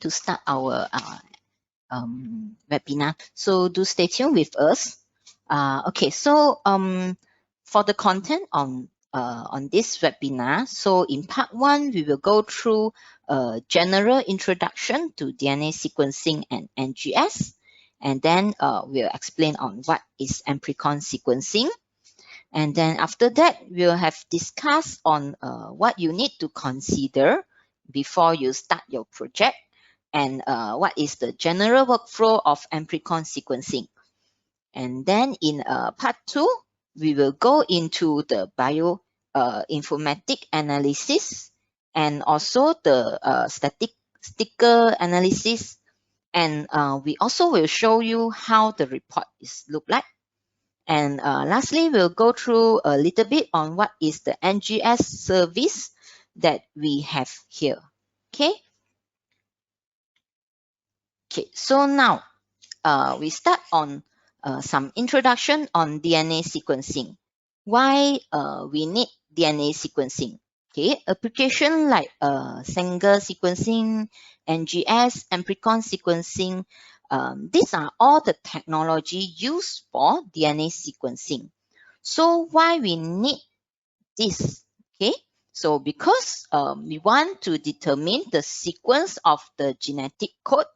to start our webinar. So do stay tuned with us. Okay, so for the content on this webinar, so in part 1, we will go through a general introduction to DNA sequencing and NGS, and then we'll explain on what is Amplicon sequencing. And then after that, we'll have discussed on what you need to consider before you start your project, and what is the general workflow of Amplicon sequencing. And then in part 2, we will go into the bioinformatic analysis and also the statistical analysis. And we also will show you how the report is look like. And lastly, we'll go through a little bit on what is the NGS service that we have here. Okay. Okay, so now we start on some introduction on DNA sequencing. Why we need DNA sequencing? Okay, application like Sanger sequencing, NGS, Amplicon sequencing. These are all the technology used for DNA sequencing. So why we need this? Okay, so because we want to determine the sequence of the genetic code,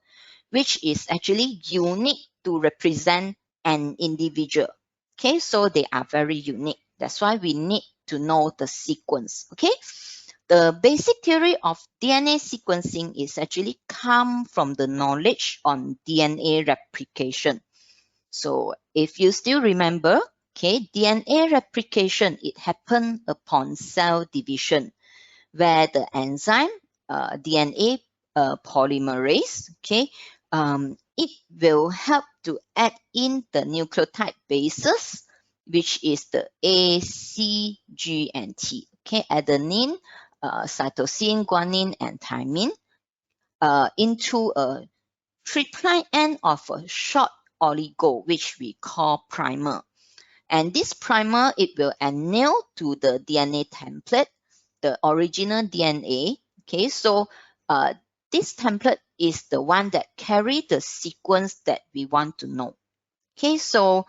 which is actually unique to represent an individual. Okay, so they are very unique. That's why we need to know the sequence. Okay, the basic theory of DNA sequencing is actually come from the knowledge on DNA replication. So if you still remember, okay, DNA replication, it happened upon cell division, where the enzyme DNA polymerase, okay, it will help to add in the nucleotide bases, which is the A, C, G, and T. Okay, adenine, cytosine, guanine, and thymine into a triplet end of a short oligo, which we call primer. And this primer, it will anneal to the DNA template, the original DNA. Okay, so this template is the one that carry the sequence that we want to know. Okay, so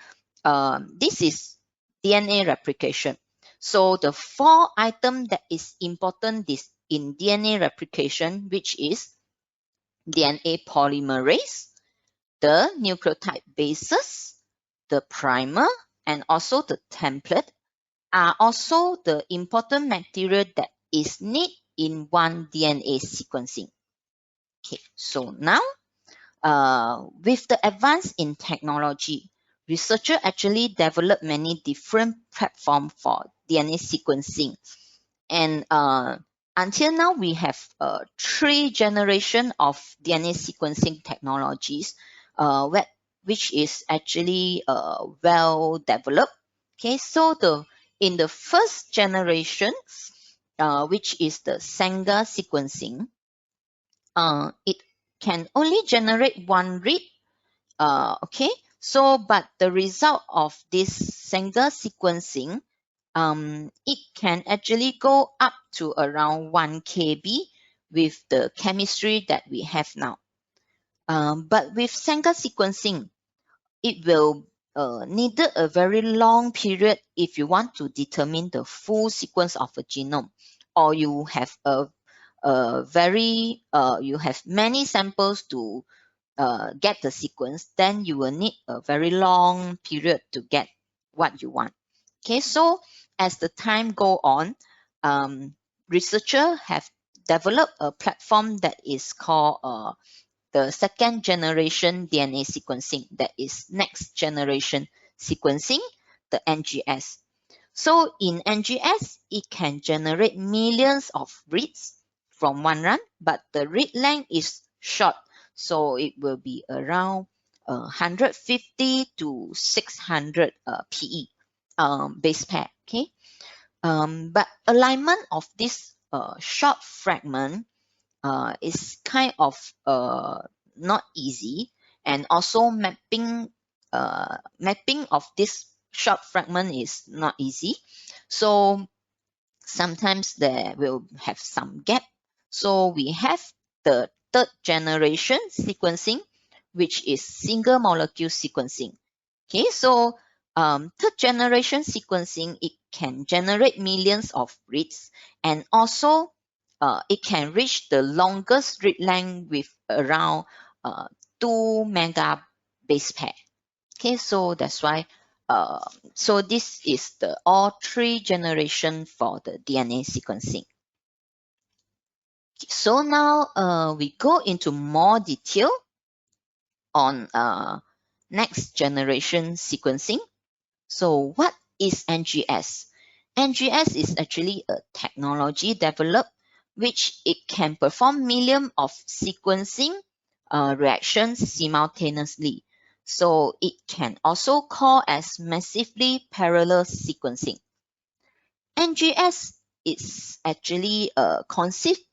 this is DNA replication. So the 4 items that is important is in DNA replication, which is DNA polymerase, the nucleotide bases, the primer, and also the template are also the important material that is needed in one DNA sequencing. Okay, so now with the advance in technology, researchers actually developed many different platforms for DNA sequencing. And until now, we have 3 generations of DNA sequencing technologies, which is actually well developed. Okay, so in the first generation, which is the Sanger sequencing, it can only generate 1 read. Okay, so but the result of this Sanger sequencing, it can actually go up to around 1 KB with the chemistry that we have now. But with Sanger sequencing, it will need a very long period if you want to determine the full sequence of a genome, or you have you have many samples to get the sequence, then you will need a very long period to get what you want. Okay, so as the time go on, researchers have developed a platform that is called the 2nd generation DNA sequencing, that is next generation sequencing, the NGS. So in NGS, it can generate millions of reads from 1 run, but the read length is short. So it will be around 150 to 600 PE base pair. Okay, but alignment of this short fragment is kind of not easy, and also mapping of this short fragment is not easy. So sometimes there will have some gap. So we have the third generation sequencing, which is single molecule sequencing. Okay, so third generation sequencing, it can generate millions of reads, and also it can reach the longest read length with around 2 mega base pair. Okay, so that's why so this is the all 3 generation for the DNA sequencing. So now we go into more detail on next generation sequencing. So what is NGS? NGS is actually a technology developed which it can perform millions of sequencing reactions simultaneously. So it can also call as massively parallel sequencing. NGS is actually consists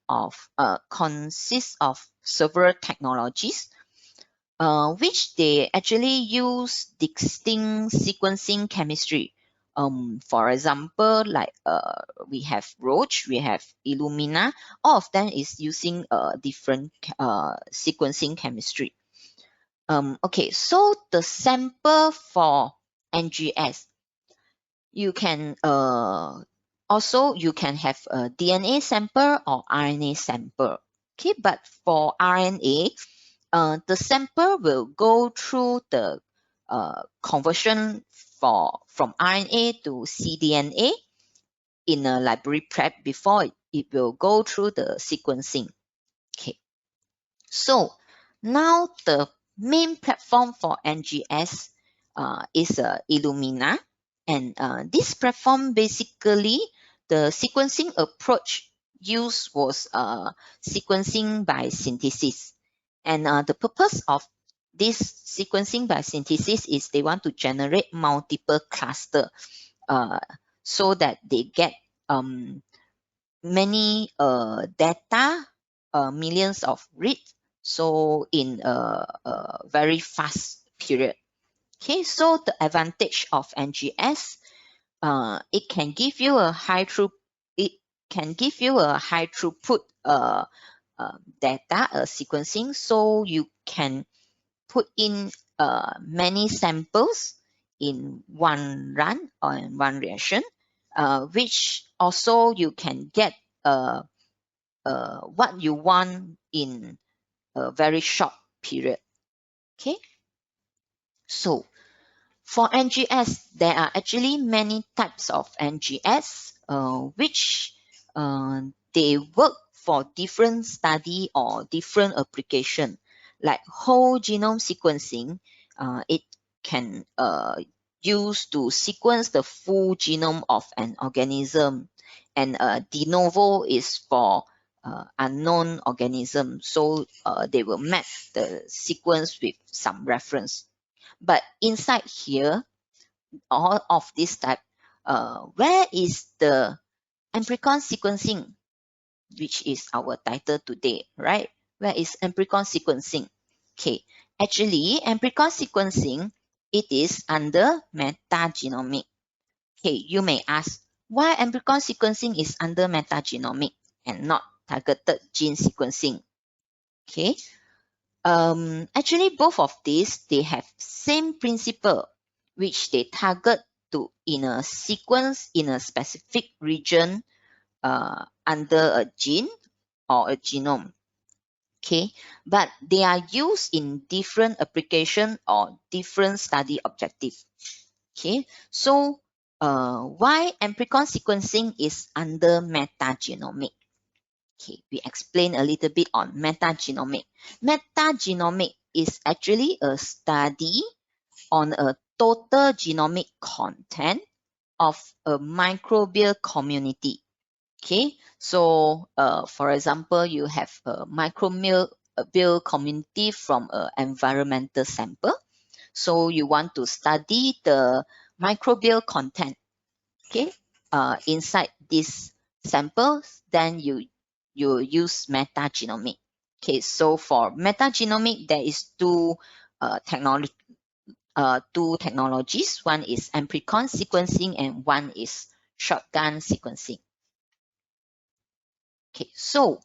of several technologies which they actually use distinct sequencing chemistry. For example, like we have Roche, we have Illumina, all of them is using different sequencing chemistry. Okay, so the sample for NGS, you can also you can have a DNA sample or RNA sample. Okay, but for RNA, the sample will go through the conversion from RNA to cDNA in a library prep before it will go through the sequencing. Okay, so now the main platform for NGS is Illumina, and this platform basically the sequencing approach used was sequencing by synthesis. And the purpose of this sequencing by synthesis is they want to generate multiple cluster so that they get many data, millions of reads, so in a very fast period. Okay, so the advantage of NGS, it can give you a high throughput. It can give you a high throughput data sequencing, so you can put in many samples in one run or in one reaction, which also you can get what you want in a very short period. Okay, so for NGS, there are actually many types of NGS, which they work for different study or different application. Like whole genome sequencing, it can use to sequence the full genome of an organism, and de novo is for unknown organism. So they will map the sequence with some reference. But inside here, all of this type, where is the Amplicon sequencing, which is our title today, right? Where is Amplicon sequencing? Okay, actually, Amplicon sequencing, it is under metagenomic. Okay, you may ask, why Amplicon sequencing is under metagenomic and not targeted gene sequencing? Okay, actually, both of these, they have same principle, which they target to in a sequence in a specific region under a gene or a genome. Okay, but they are used in different application or different study objective. Okay, so why Amplicon sequencing is under metagenomic? Okay, we explain a little bit on metagenomic. Metagenomic is actually a study on a total genomic content of a microbial community. Okay, so for example, you have a microbial community from an environmental sample. So you want to study the microbial content, okay, inside these samples, then you use metagenomic. Okay, so for metagenomic, there is two technologies. One is Amplicon sequencing and one is shotgun sequencing. Okay, so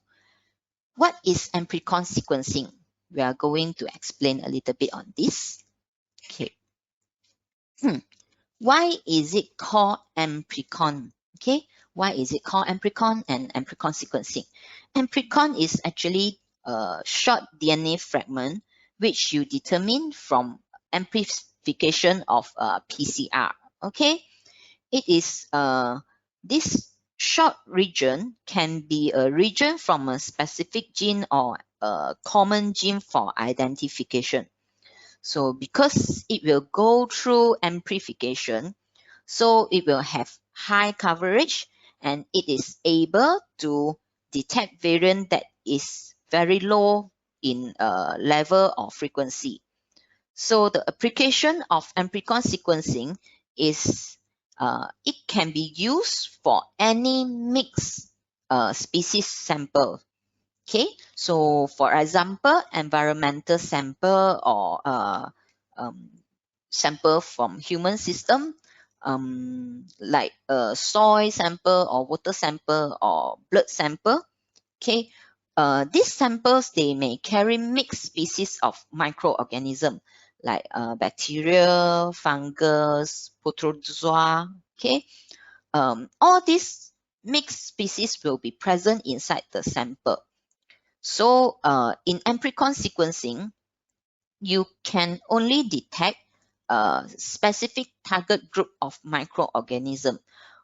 what is Amplicon sequencing? We are going to explain a little bit on this. Okay. Why is it called Amplicon? Okay. Why is it called Amplicon and Amplicon sequencing? Amplicon is actually a short DNA fragment which you determine from amplification of PCR. Okay. It is this short region can be a region from a specific gene or a common gene for identification. So because it will go through amplification, so it will have high coverage and it is able to detect variant that is very low in level of frequency. So the application of Amplicon sequencing is it can be used for any mixed species sample. Okay, so for example, environmental sample or um, sample from human system, like a soil sample or water sample or blood sample. Okay, these samples, they may carry mixed species of microorganism like bacteria, fungus, protozoa. Okay, all these mixed species will be present inside the sample. So in Amplicon sequencing, you can only detect a specific target group of microorganism.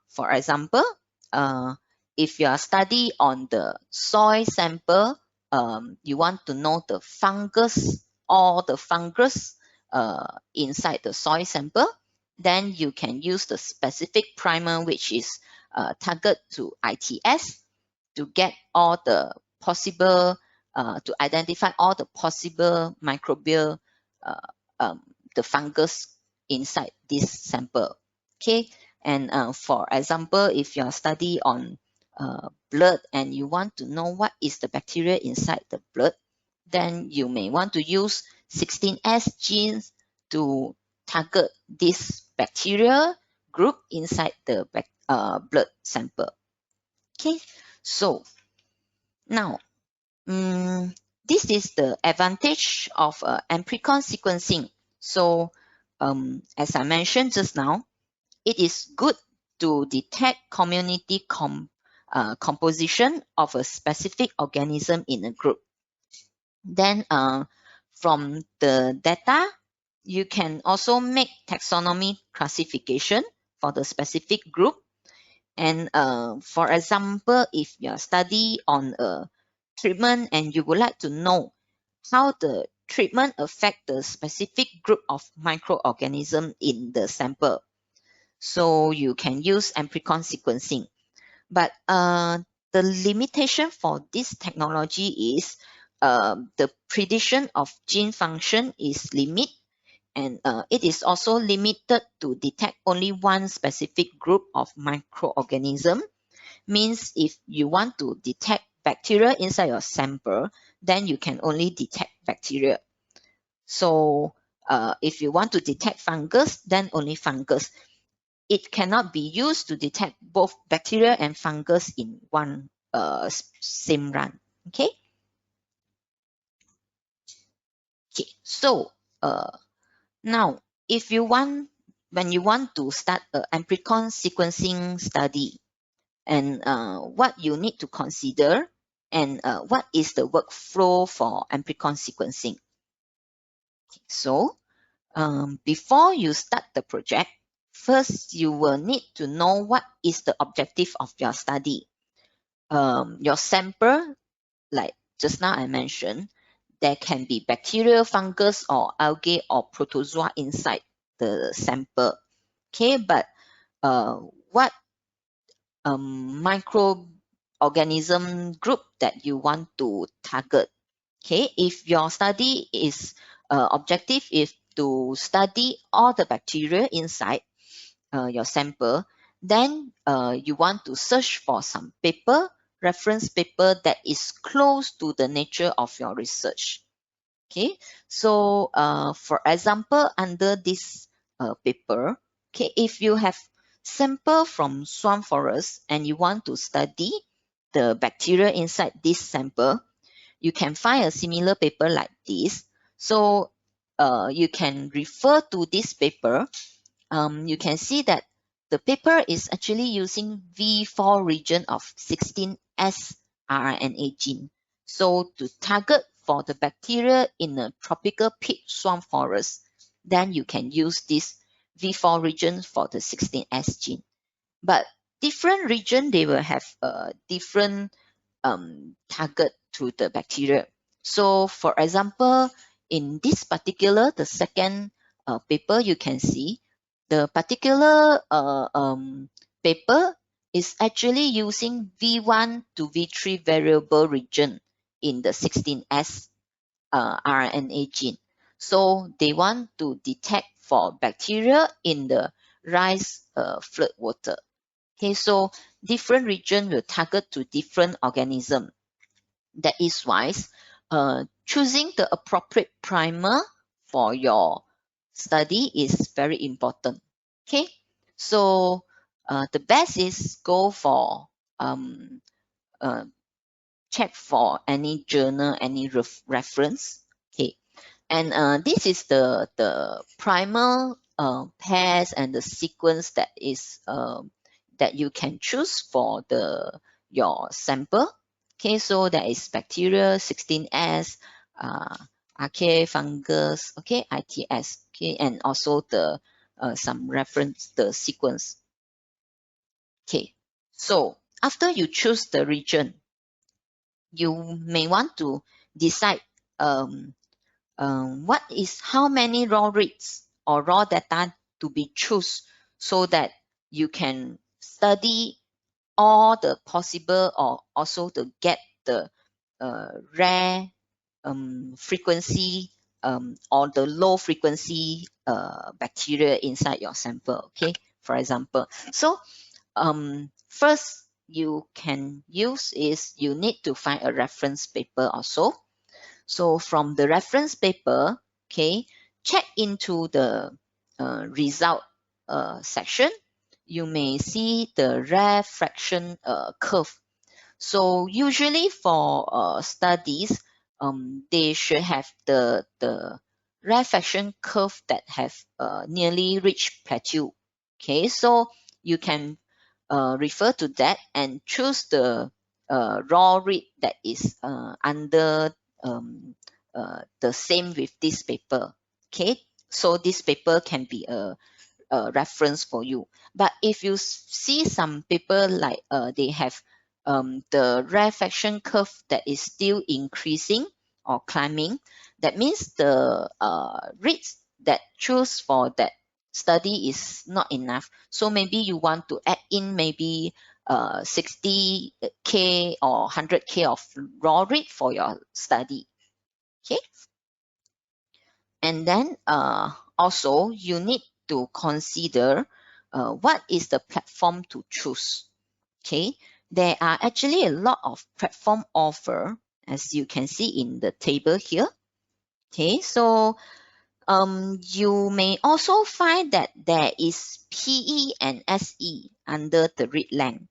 For example, uh, if you are study on the soil sample, you want to know the fungus or the fungus inside the soil sample, then you can use the specific primer which is target to ITS to get all the possible to identify all the possible microbial uh, um, the fungus inside this sample. Okay, and for example, if you are study on blood and you want to know what is the bacteria inside the blood, then you may want to use 16S genes to target this bacteria group inside the blood sample. Okay, so now this is the advantage of Amplicon sequencing. So as I mentioned just now, it is good to detect community composition of a specific organism in a group. Then from the data, you can also make taxonomy classification for the specific group. And for example, if you are study on a treatment and you would like to know how the treatment affect the specific group of microorganism in the sample, so you can use Amplicon sequencing. But the limitation for this technology is the prediction of gene function is limit, and it is also limited to detect only one specific group of microorganism. Means if you want to detect bacteria inside your sample, then you can only detect bacteria. So if you want to detect fungus, then only fungus. It cannot be used to detect both bacteria and fungus in one same run. Okay. Okay. So now, if you want, when you want to start an Amplicon sequencing study, and what you need to consider, and what is the workflow for Amplicon sequencing. So before you start the project, first you will need to know what is the objective of your study. Your sample, like just now I mentioned, there can be bacteria, fungus, or algae or protozoa inside the sample. Okay, but what microorganism group that you want to target? Okay, if your study is objective is to study all the bacteria inside your sample, then you want to search for some paper, reference paper that is close to the nature of your research. Okay, so for example, under this paper, okay, if you have sample from swamp forest and you want to study the bacteria inside this sample, you can find a similar paper like this. So you can refer to this paper. You can see that the paper is actually using V4 region of 16S RNA gene. So to target for the bacteria in a tropical peat swamp forest, then you can use this V4 region for the 16S gene. But different region, they will have a different target to the bacteria. So for example, in this particular, the second paper, you can see the particular paper is actually using V1 to V3 variable region in the 16S RNA gene. So they want to detect for bacteria in the rice flood water. Okay, so different region will target to different organism. That is why choosing the appropriate primer for your study is very important. Okay, so the best is go for check for any journal, any reference. Okay, and this is the primer pairs and the sequence that is that you can choose for your sample. Okay, so that is bacteria 16S, archaea fungus, okay, ITS, okay, and also the some reference the sequence. Okay, so after you choose the region, you may want to decide how many raw reads or raw data to be choose so that you can study all the possible or also to get the rare frequency or the low frequency bacteria inside your sample, okay, for example. So first you can use is you need to find a reference paper also. So from the reference paper, okay, check into the result section. You may see the rare fraction curve. So usually for studies, they should have the rarefaction curve that have nearly reached plateau. Okay, so you can refer to that and choose the raw rate that is under the same with this paper. Okay, so this paper can be a reference for you. But if you see some paper like they have the rarefaction curve that is still increasing or climbing, that means the rates that choose for that study is not enough. So maybe you want to add in maybe 60K or 100K of raw rate for your study. Okay. And then also you need to consider what is the platform to choose. Okay, there are actually a lot of platform offer, as you can see in the table here. Okay, so you may also find that there is PE and SE under the read length.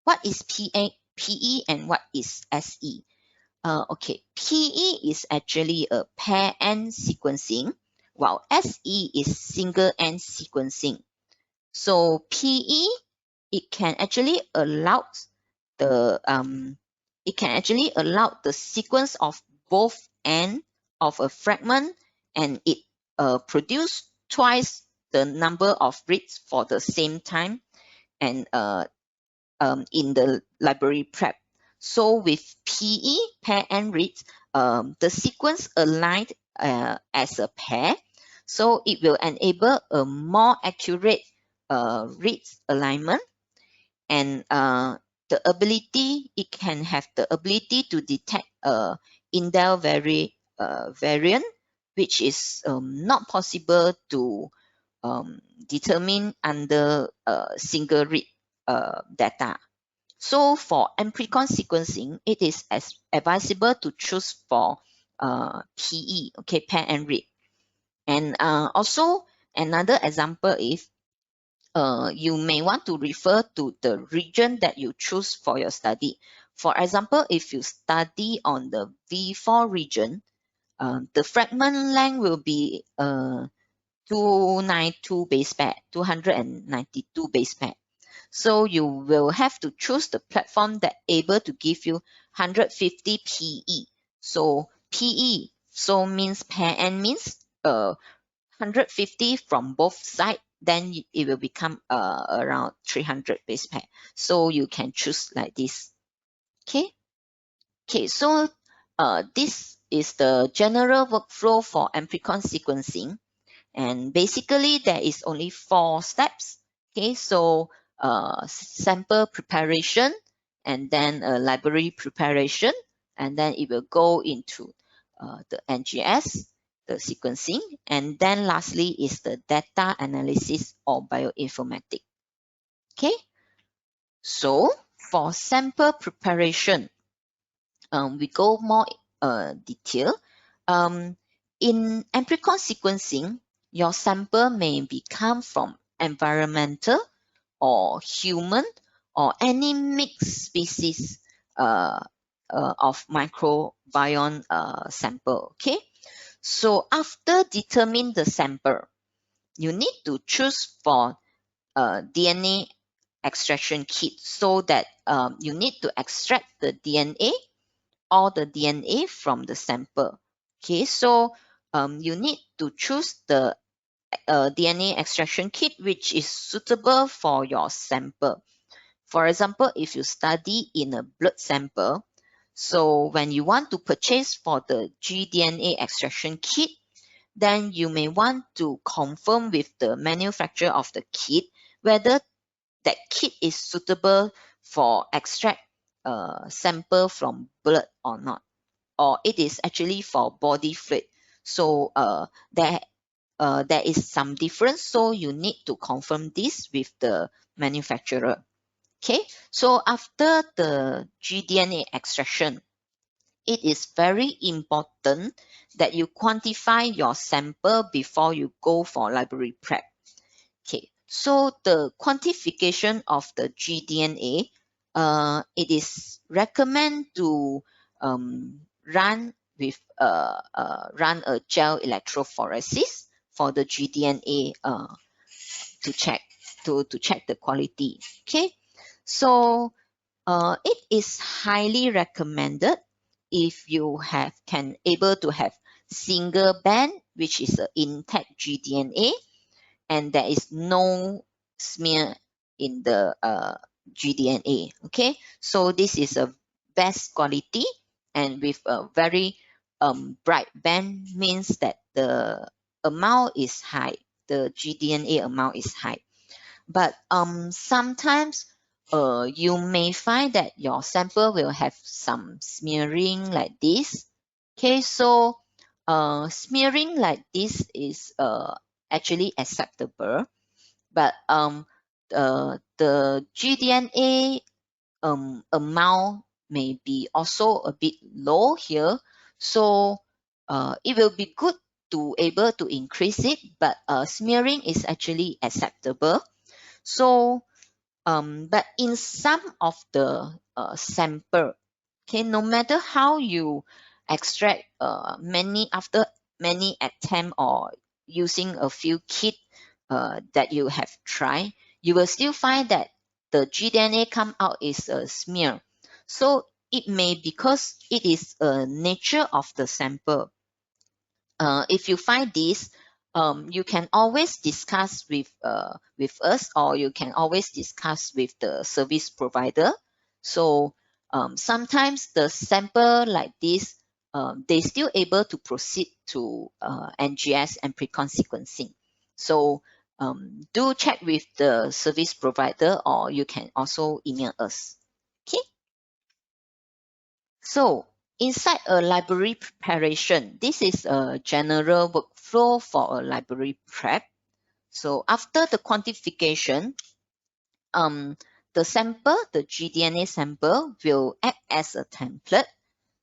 What is PE and what is SE? Okay, PE is actually a pair-end sequencing, while SE is single-end sequencing. So PE, it can actually allow the sequence of both end of a fragment, and it produce twice the number of reads for the same time, and in the library prep. So with PE, pair and reads, the sequence aligned as a pair, so it will enable a more accurate reads alignment, and it can have the ability to detect indel variant, which is not possible to determine under single read data. So for Amplicon sequencing, it is advisable to choose for PE, okay, pair and read. And also another example is you may want to refer to the region that you choose for your study. For example, if you study on the V4 region, the fragment length will be 292 base pair, 292 base pair. So you will have to choose the platform that able to give you 150 PE. So PE, so means pair n means 150 from both sides, then it will become around 300 base pair. So you can choose like this. Okay, so this is the general workflow for Amplicon sequencing. And basically, there is only 4 steps. Okay, so sample preparation, and then library preparation, and then it will go into the NGS, the sequencing, and then lastly is the data analysis or bioinformatics. Okay, so for sample preparation, we go more detail. In Amplicon sequencing, your sample may come from environmental or human or any mixed species of microbiome sample. Okay, so after determine the sample, you need to choose for DNA extraction kit, so that you need to extract the DNA, all the DNA from the sample. Okay, so you need to choose the DNA extraction kit which is suitable for your sample. For example, if you study in a blood sample, so when you want to purchase for the gDNA extraction kit, then you may want to confirm with the manufacturer of the kit whether that kit is suitable for extract sample from blood or not, or it is actually for body fluid. So there is some difference, so you need to confirm this with the manufacturer. Okay, so after the gDNA extraction, it is very important that you quantify your sample before you go for library prep. Okay, so the quantification of the gDNA, it is recommend to run a gel electrophoresis for the gDNA to check the quality. Okay, so it is highly recommended if you can able to have single band, which is an intact gDNA, and there is no smear in the gDNA. Okay, so this is a best quality, and with a very bright band means that the amount is high, the gDNA amount is high. But sometimes you may find that your sample will have some smearing like this. Okay, so smearing like this is actually acceptable, but the gDNA amount may be also a bit low here, so it will be good to able to increase it, but smearing is actually acceptable. So but in some of the sample, okay, no matter how you extract after many attempt or using a few kit that you have tried, you will still find that the gDNA come out is a smear. So it may because it is a nature of the sample. If you find this, you can always discuss with us, or you can always discuss with the service provider. So sometimes the sample like this, they still able to proceed to NGS and Amplicon sequencing. So do check with the service provider, or you can also email us. Okay. So inside a library preparation, this is a general workflow for a library prep. So after the quantification, the sample, the gDNA sample, will act as a template.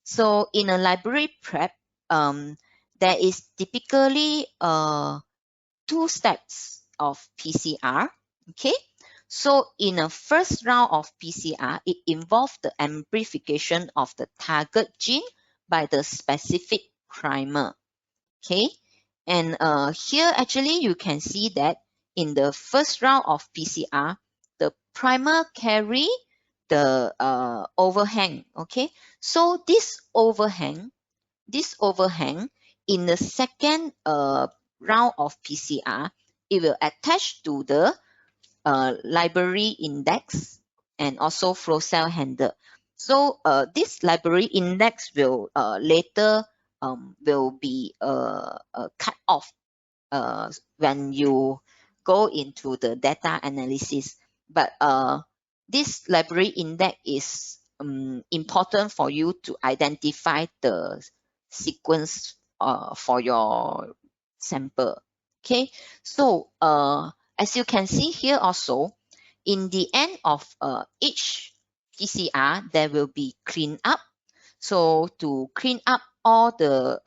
So in a library prep, there is typically 2 steps of PCR. Okay, So in a first round of PCR, it involved the amplification of the target gene by the specific primer. Okay, and here actually you can see that in the first round of PCR, the primer carry the overhang. Okay, so this overhang in the second round of PCR, it will attach to the library index and also flow cell handle. So this library index will later will be cut off when you go into the data analysis. But this library index is important for you to identify the sequence for your sample. Okay, so as you can see here also, in the end of each PCR, there will be clean up. So to clean up all the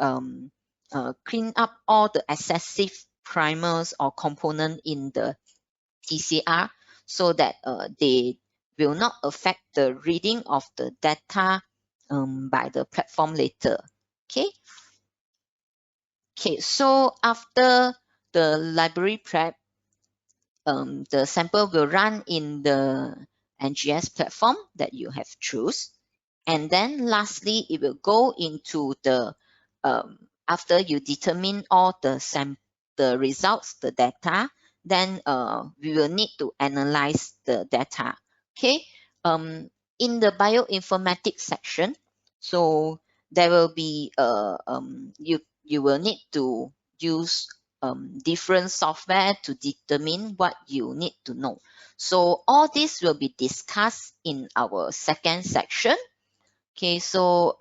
excessive primers or component in the PCR, so that they will not affect the reading of the data by the platform later. Okay. Okay. So after the library prep, the sample will run in the NGS platform that you have choose. And then lastly, it will go into the, after you determine all the results, the data, then we will need to analyze the data. Okay. In the bioinformatics section, so there will be, you will need to use different software to determine what you need to know. So all this will be discussed in our second section. Okay, so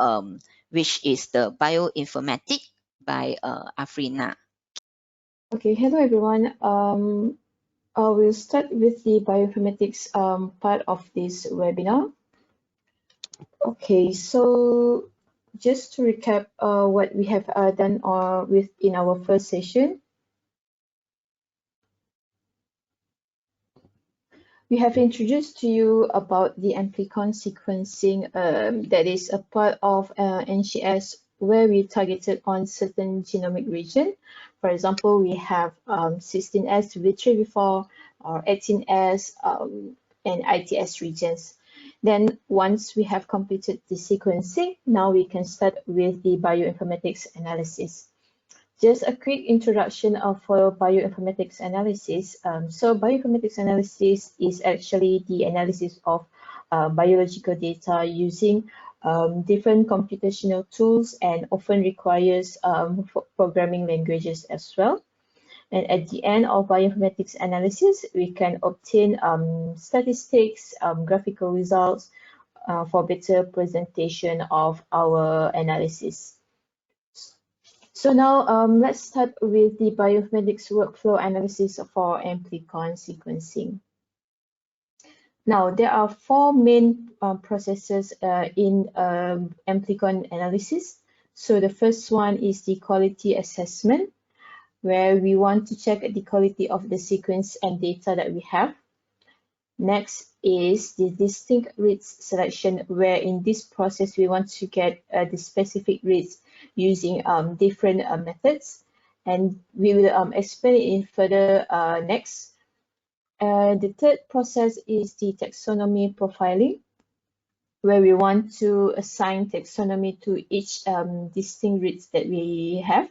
which is the bioinformatic by Afrina. Okay, hello everyone. We'll start with the bioinformatics part of this webinar. Okay, so just to recap what we have done in our first session. We have introduced to you about the Amplicon sequencing that is a part of NGS where we targeted on certain genomic region. For example, we have 16S to V3V4 or 18S and ITS regions. Then once we have completed the sequencing, now we can start with the bioinformatics analysis. Just a quick introduction for bioinformatics analysis. So bioinformatics analysis is actually the analysis of biological data using different computational tools and often requires programming languages as well. And at the end of bioinformatics analysis, we can obtain statistics, graphical results for better presentation of our analysis. So now let's start with the bioinformatics workflow analysis for Amplicon sequencing. Now there are four main processes in Amplicon analysis. So the first one is the quality assessment, where we want to check the quality of the sequence and data that we have. Next is the distinct reads selection, where in this process we want to get the specific reads using different methods, and we will explain it in further next. The third process is the taxonomy profiling, where we want to assign taxonomy to each distinct reads that we have.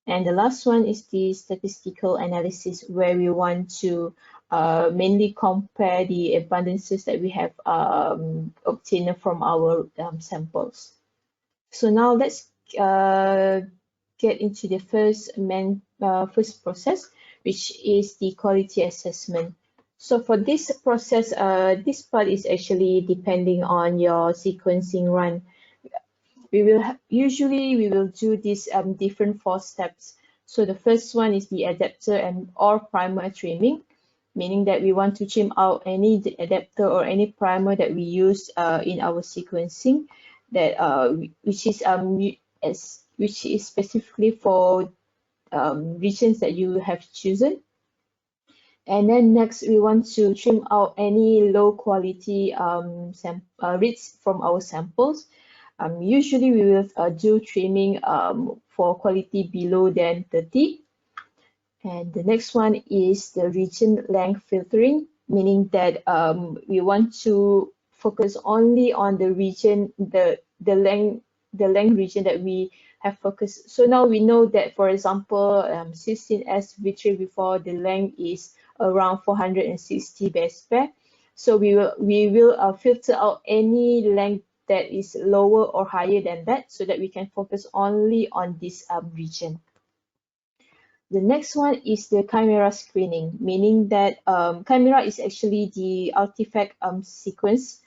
And the last one is the statistical analysis, where we want to mainly compare the abundances that we have obtained from our samples. So now let's get into the first process, which is the quality assessment. So for this process, this part is actually depending on your sequencing run. Usually we will do these different 4 steps. So the first one is the adapter or primer trimming, meaning that we want to trim out any adapter or any primer that we use in our sequencing, that which is specifically for regions that you have chosen. And then next, we want to trim out any low quality reads from our samples. Usually we will do trimming for quality below than 30. And the next one is the region length filtering, meaning that we want to focus only on the region, the length region that we have focused. So now we know that, for example, cysteine as retrieved before, the length is around 460 base pair. So we will filter out any length that is lower or higher than that, so that we can focus only on this region. The next one is the chimera screening, meaning that chimera is actually the artifact sequence,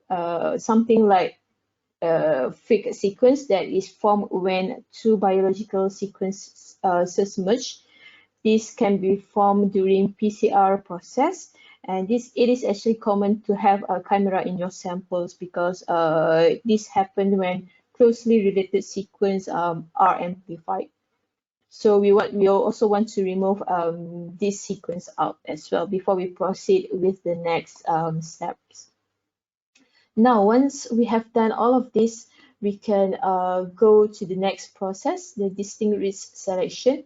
something like a fake sequence that is formed when two biological sequences merge. This can be formed during PCR process, and it is actually common to have a chimera in your samples because this happens when closely related sequences are amplified. So we also want to remove this sequence out as well before we proceed with the next steps. Now, once we have done all of this, we can go to the next process, the distinct selection.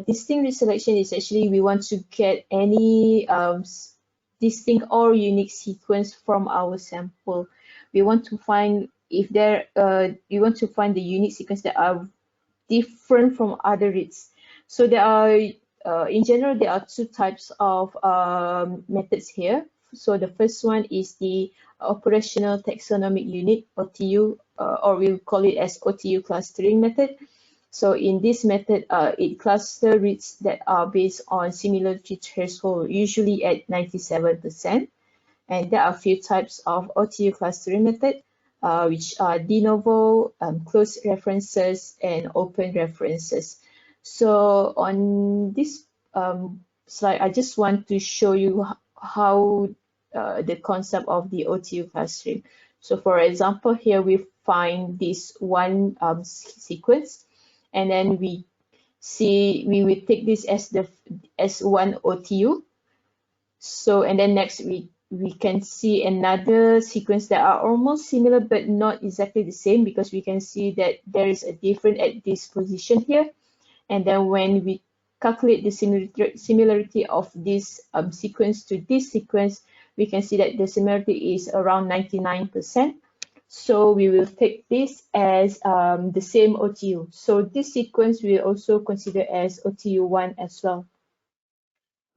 Distinct selection is actually we want to get any distinct or unique sequence from our sample. We want to find if we want to find the unique sequence that are different from other reads. So there are, in general, there are two types of methods here. So the first one is the operational taxonomic unit, OTU, or we'll call it as OTU clustering method. So in this method, it clusters reads that are based on similarity threshold, usually at 97%. And there are a few types of OTU clustering method, which are de novo, closed references, and open references. So on this slide, I just want to show you how the concept of the OTU clustering. So for example, here we find this one sequence, and then we will take this as one OTU. So, and then next we can see another sequence that are almost similar but not exactly the same, because we can see that there is a difference at this position here. And then when we calculate the similarity of this sequence to this sequence, we can see that the similarity is around 99%. So we will take this as the same OTU. So this sequence we will also consider as OTU1 as well.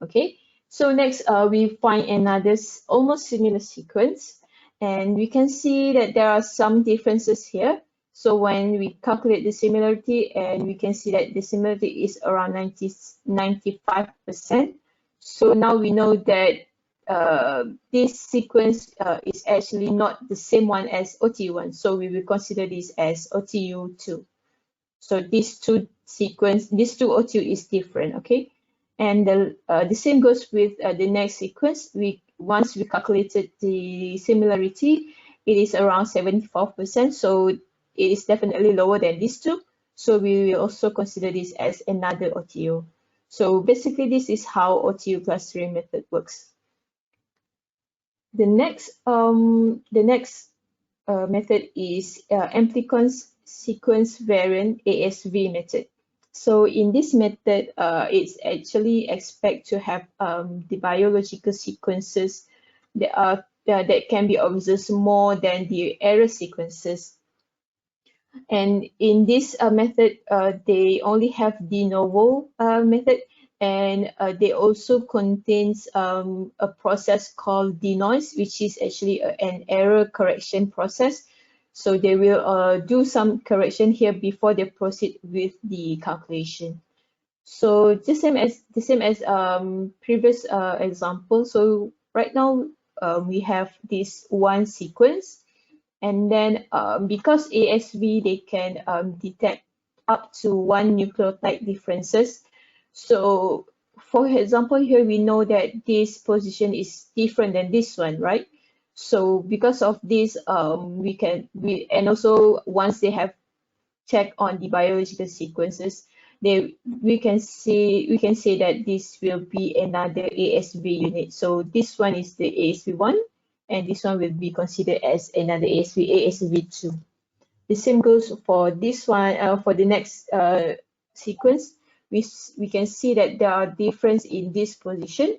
Okay. So next, we find another almost similar sequence, and we can see that there are some differences here. So when we calculate the similarity, and we can see that the similarity is around 95%. So now we know that this sequence is actually not the same one as OTU1. So we will consider this as OTU2. So these two OTU is different, okay? And the same goes with the next sequence. Once we calculated the similarity, it is around 74%. So it is definitely lower than these two. So we will also consider this as another OTU. So basically, this is how OTU clustering method works. The next method is Amplicon sequence variant ASV method. So in this method, it's actually expect to have the biological sequences that can be observed more than the error sequences. And in this method, they only have de novo method, and they also contains a process called denoise, which is actually an error correction process. So they will do some correction here before they proceed with the calculation. So the same as previous example. So right now we have this one sequence, and then because ASV they can detect up to one nucleotide differences. So for example, here we know that this position is different than this one, right? So because of this, and also once they have checked on the biological sequences, we can say that this will be another ASV unit. So this one is the ASV1, and this one will be considered as another ASV2. The same goes for this one. For the next sequence, we can see that there are difference in this position.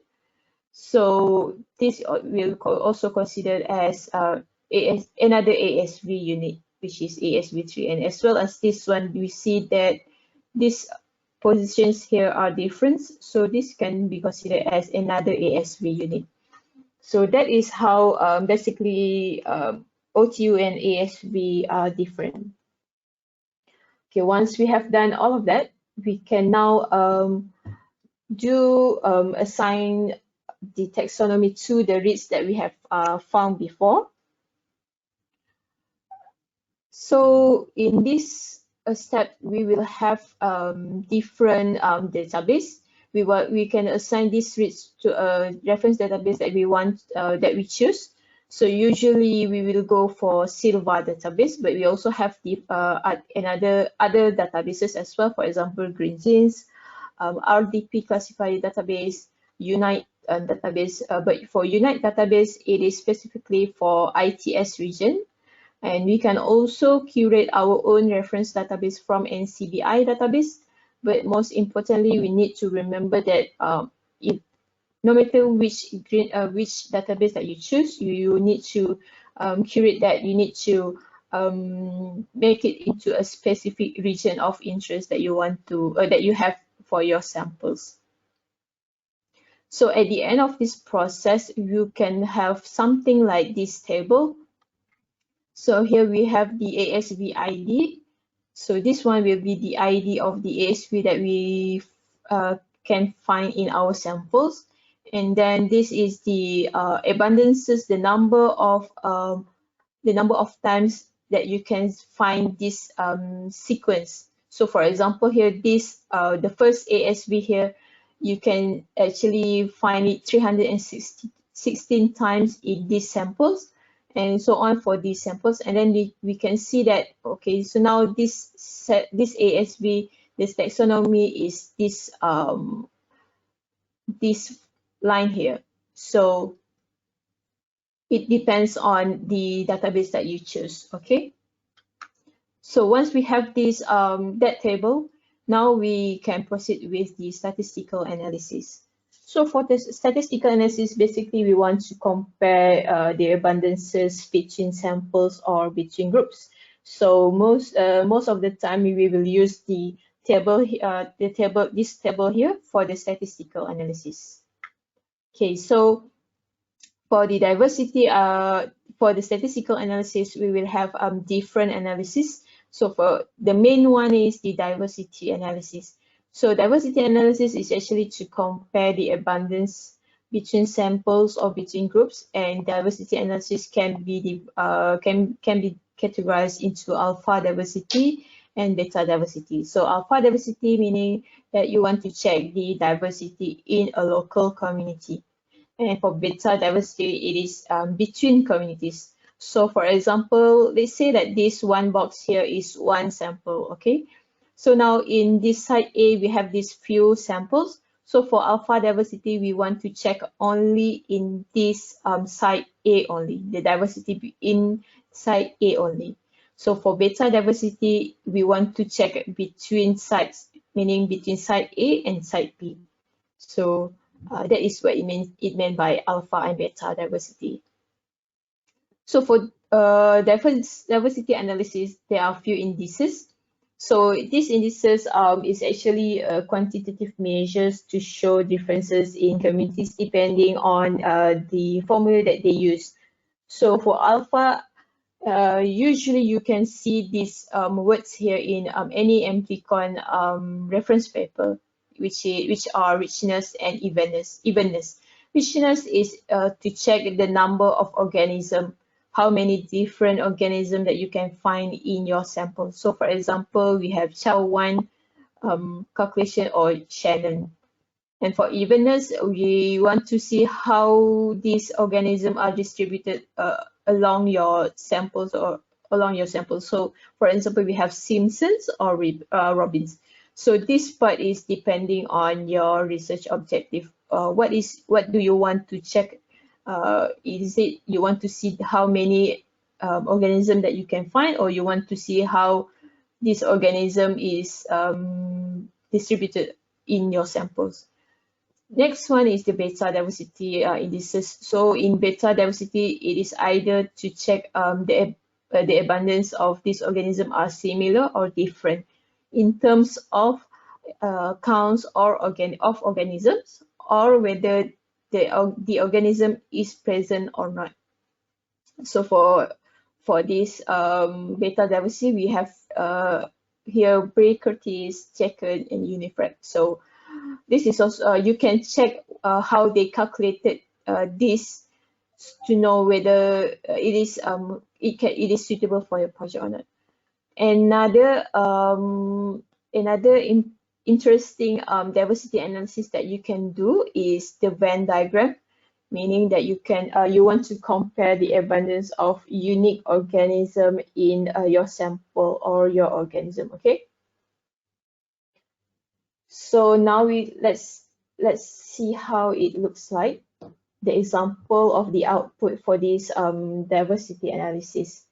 So this will also considered as another ASV unit, which is ASV3. And as well as this one, we see that these positions here are different. So this can be considered as another ASV unit. So that is how basically OTU and ASV are different. Okay, once we have done all of that, we can now assign the taxonomy to the reads that we have found before. So in this step, we will have different database. We can assign these reads to a reference database that we want that we choose. So usually we will go for Silva database, but we also have the other databases as well. For example, Green Genes, RDP classifier database, Unite database. But for Unite database, it is specifically for ITS region. And we can also curate our own reference database from NCBI database. But most importantly, we need to remember that no matter which database that you choose, you need to curate that. You need to make it into a specific region of interest that you want to that you have for your samples. So at the end of this process, you can have something like this table. So here we have the ASV ID. So this one will be the ID of the ASV that we can find in our samples. And then this is the abundances, the number of times that you can find this sequence. So for example, here the first ASV here, you can actually find it 316 times in these samples, and so on for these samples. And then we can see that, okay, so now this ASV, this taxonomy is this line here. So it depends on the database that you choose. Okay, so once we have this that table, now we can proceed with the statistical analysis. So for the statistical analysis, basically we want to compare the abundances between samples or between groups. So most of the time we will use the table, this table here for the statistical analysis. Okay, so for the diversity, for the statistical analysis, we will have different analysis. So for the main one is the diversity analysis. So diversity analysis is actually to compare the abundance between samples or between groups, and diversity analysis can be categorized into alpha diversity and beta diversity. So alpha diversity meaning that you want to check the diversity in a local community. And for beta diversity, it is between communities. So for example, let's say that this one box here is one sample, okay? So now in this site A, we have these few samples. So for alpha diversity, we want to check only in this site A only, the diversity in site A only. So for beta diversity, we want to check between sites, meaning between site A and site B. So that is what it meant by alpha and beta diversity. So for diversity analysis, there are a few indices. So these indices is actually quantitative measures to show differences in communities depending on the formula that they use. So for alpha, usually you can see these words here in any Amplicon reference paper, which are richness and evenness. Richness is to check the number of organisms, how many different organisms that you can find in your sample. So for example, we have Chow-1 calculation or Shannon. And for evenness, we want to see how these organisms are distributed along your samples or along your samples. So for example, we have Simpsons or Robbins. So this part is depending on your research objective. What do you want to check? Is it you want to see how many organism that you can find, or you want to see how this organism is distributed in your samples? Next one is the beta diversity indices. So in beta diversity, it is either to check the abundance of this organism are similar or different in terms of counts or organisms, or whether the organism is present or not. So for this beta diversity, we have here Bray, Curtis, Checkered, and Unifrac. So this is also you can check how they calculated this to know whether it is suitable for your project or not. Another interesting diversity analysis that you can do is the Venn diagram, meaning that you want to compare the abundance of unique organism in your sample or your organism. Okay. So now let's see how it looks like. The example of the output for this diversity analysis.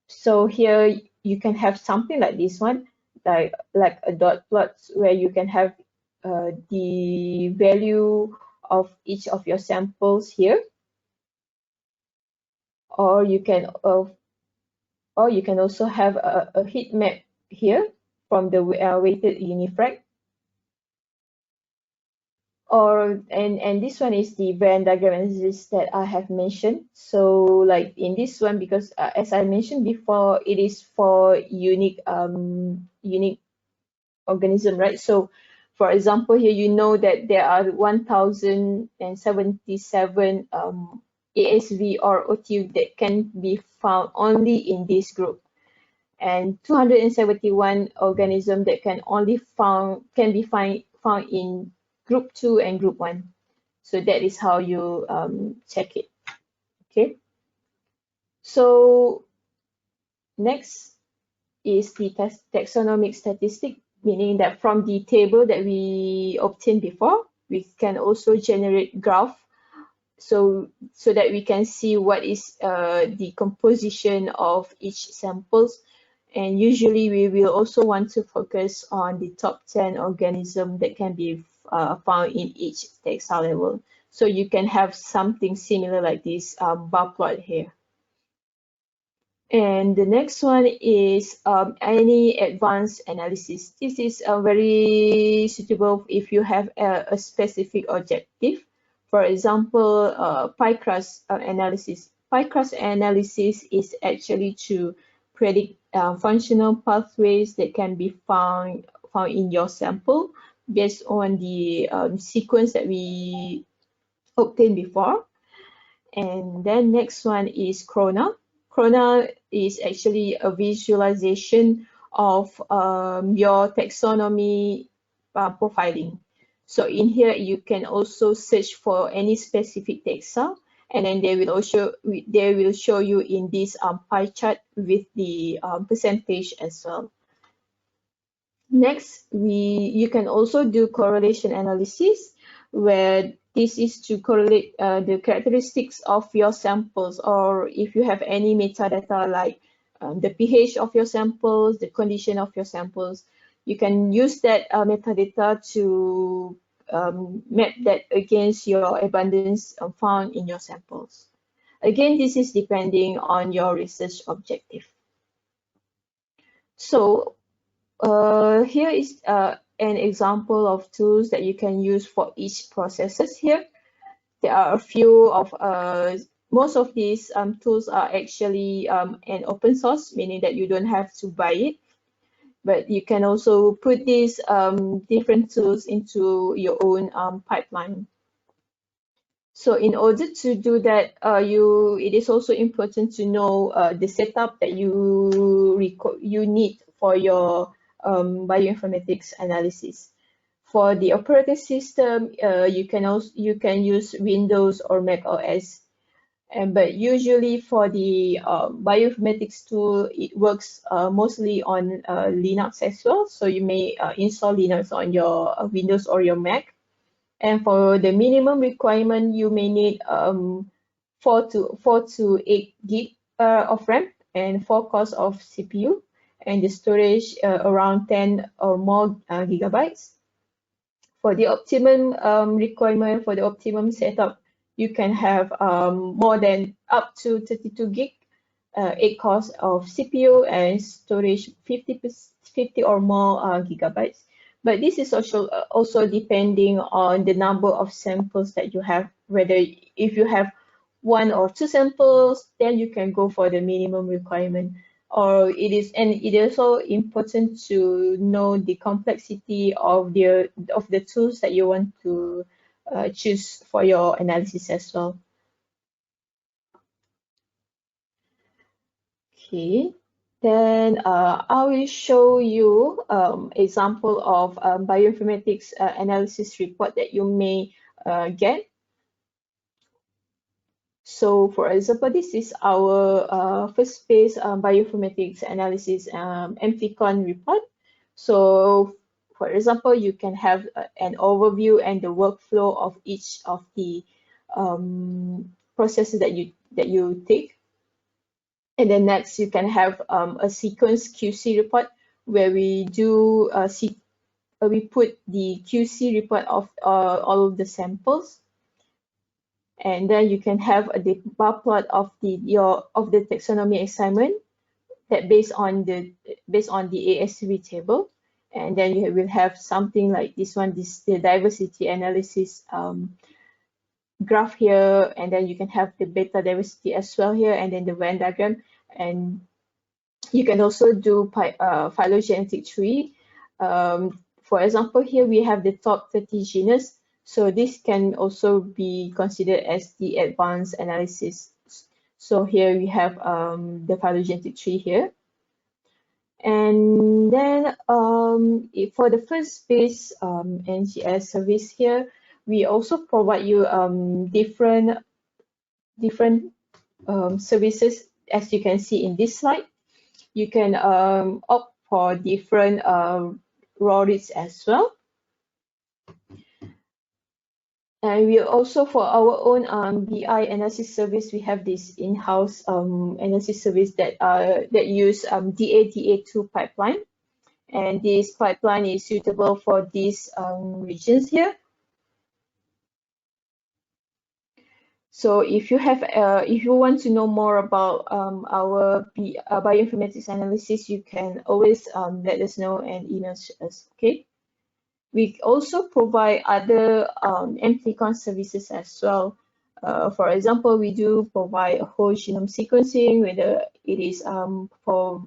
So here you can have something like this one, like a dot plot where you can have the value of each of your samples here, or you can also have a heat map here from the weighted Unifrac. And this one is the Venn diagram analysis that I have mentioned. So like in this one, because as I mentioned before, it is for unique organism, right? So for example, here you know that there are 1077 ASV or OTU that can be found only in this group, and 271 organisms that can be found in group 2 and group 1. So that is how you check it. Okay. So next is the taxonomic statistic, meaning that from the table that we obtained before, we can also generate graph so that we can see what is the composition of each samples. And usually we will also want to focus on the top 10 organisms that can be found in each taxa level. So you can have something similar like this bar plot here. And the next one is any advanced analysis. This is very suitable if you have a specific objective. For example, pie crust analysis. Pie crust analysis is actually to predict functional pathways that can be found in your sample based on the sequence that we obtained before. And then next one is Corona. Corona is actually a visualization of your taxonomy profiling. So in here, you can also search for any specific taxa, and then they will show you in this pie chart with the percentage as well. Next, you can also do correlation analysis, where this is to correlate the characteristics of your samples, or if you have any metadata like the pH of your samples, the condition of your samples, you can use that metadata to map that against your abundance found in your samples. Again, this is depending on your research objective. So here is an example of tools that you can use for each processes here. There are a few of most of these tools are actually an open source, meaning that you don't have to buy it, but you can also put these different tools into your own pipeline. So in order to do that, it is also important to know the setup that you need for your bioinformatics analysis. For the operating system, you can use Windows or Mac OS, But usually for the bioinformatics tool, it works mostly on Linux as well. So you may install Linux on your Windows or your Mac. And for the minimum requirement, you may need 4 to 8 gig of RAM and 4 cores of CPU, and the storage around 10 or more gigabytes. For the optimum requirement, for the optimum setup, you can have more than up to 32 gig, 8 cores of CPU, and storage 50 or more gigabytes. But this is also depending on the number of samples that you have. Whether if you have 1 or 2 samples, then you can go for the minimum requirement. Or it is also important to know the complexity of the tools that you want to choose for your analysis as well. Okay, then I will show you example of bioinformatics analysis report that you may get. So for example, this is our first phase bioinformatics analysis Amplicon report. So for example, you can have an overview and the workflow of each of the processes that you take. And then next, you can have a sequence QC report where we do we put the QC report of all of the samples. And then you can have the bar plot of the taxonomy assignment that based on the ASV table. And then you will have something like this one, the diversity analysis graph here, and then you can have the beta diversity as well here, and then the Venn diagram. And you can also do phylogenetic tree. For example, here we have the top 30 genus. So this can also be considered as the advanced analysis. So here we have the phylogenetic tree here. And then for the first base NGS service here, we also provide you different services, as you can see in this slide. You can opt for different raw reads as well. And we also, for our own BI analysis service, we have this in-house analysis service that use DA2 pipeline. And this pipeline is suitable for these regions here. So if you want to know more about our bioinformatics analysis, you can always let us know and email us. Okay. We also provide other Amplicon services as well. For example, we do provide whole genome sequencing, whether it is for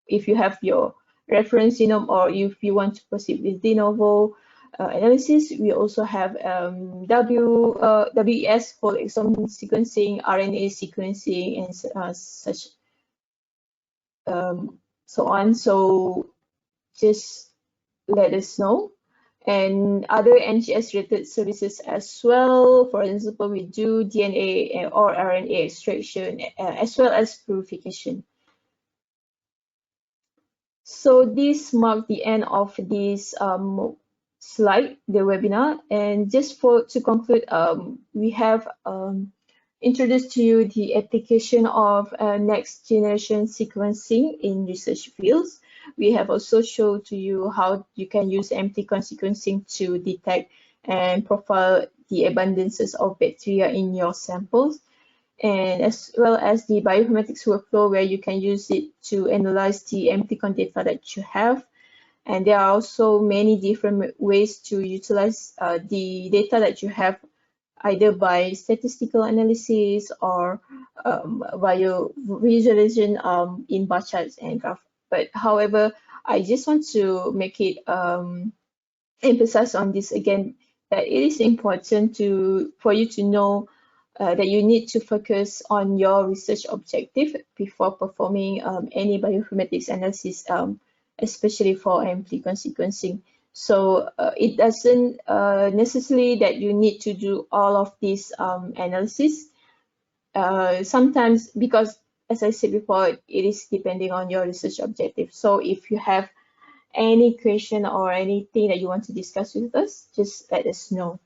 if you have your reference genome or if you want to proceed with de novo analysis. We also have WES whole exome sequencing, RNA sequencing, and such so on. So just let us know. And other NGS related services as well. For example, we do DNA or RNA extraction as well as purification. So this marks the end of this slide, the webinar. And just to conclude, we have introduced to you the application of next generation sequencing in research fields. We have also shown to you how you can use Amplicon sequencing to detect and profile the abundances of bacteria in your samples, and as well as the bioinformatics workflow, where you can use it to analyze the Amplicon data that you have. And there are also many different ways to utilize the data that you have, either by statistical analysis or bio visualization in bar charts and graph. But however, I just want to make it emphasize on this again, that it is important for you to know that you need to focus on your research objective before performing any bioinformatics analysis, especially for Amplicon sequencing. So it doesn't necessarily that you need to do all of this analysis. sometimes, because as I said before, it is depending on your research objective. So if you have any question or anything that you want to discuss with us, just let us know.